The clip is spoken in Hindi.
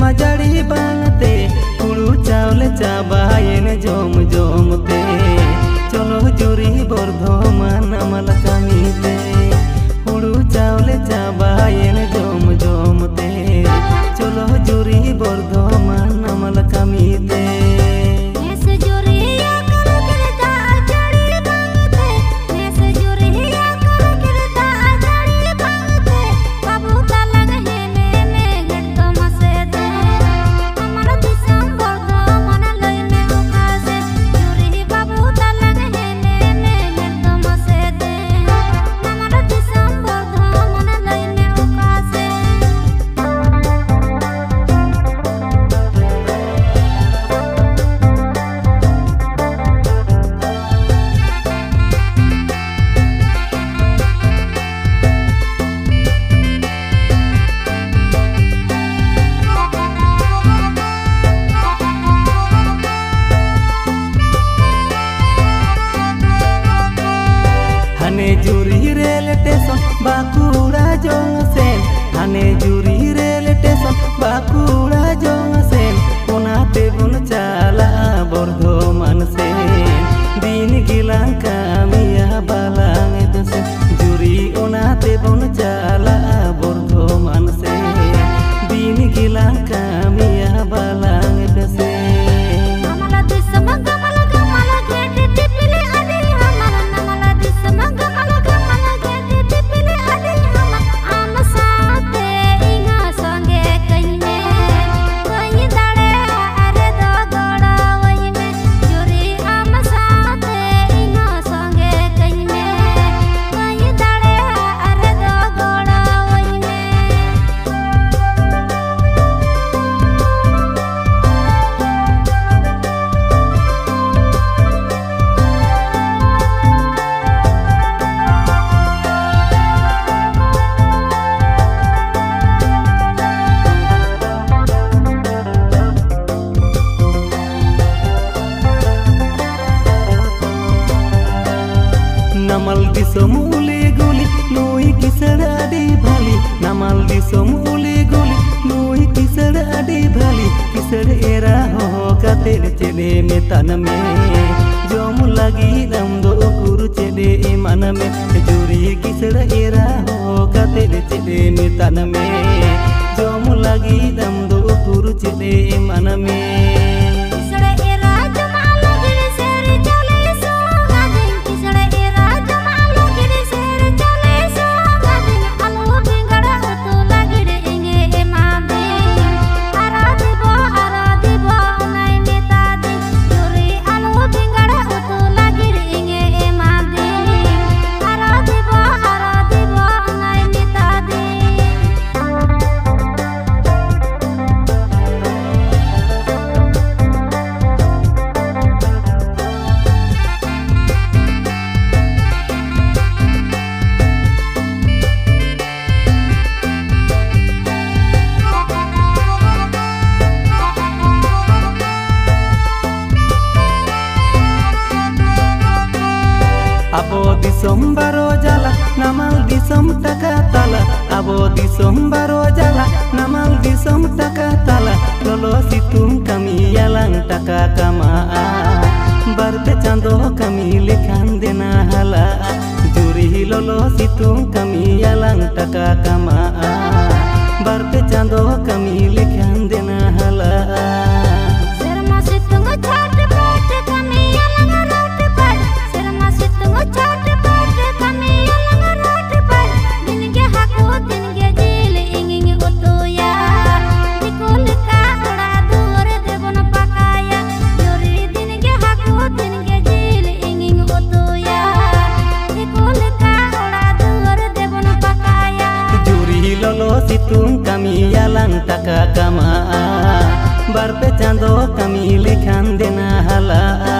सेरमा जड़ी बांगते हुड़ू चावले चाबायन जोम जोमते चलो जुरी बर्धमान नमल कामीते हुड़ू चावले चाबायन जोम जोमते चलो जुरी बर्धमान नमल कामीते जुरी रेल स्टेशन बाकुड़ा जंक्शन हाने जुरी रेल स्टेशन बाकुड़ा जंक्शन ओनाते बुन चाला बर्धमान से दिन गिलां कामिया बालांग दसे जुरी ओनाते बुन चाला बर्धमान से दिन गिलां कामिया बालांग दसे नमल दिसम उले गुली नुई किसड़ आडी भाली नमल दिसम उले गुली नुई किसड़ आडी भाली किसड़ एरा हो काते चले में तन में जोम लगी दम दो गुरु चले मन में जुरी किसड़ एरा हो काते चले में तन में जोम लगी दम दो गुरु चले मन में Abo disom baro jala namal disom taka tala abo disom baro jala namal disom taka tala lolo situng kami yalang taka kamaa barte chando kami lekhan dena hala juri lolo situng kami yalang taka kamaa barte chando kami lekhan dena hala situng kami yalang taka kamaa barpe chando kami lekhan dena hala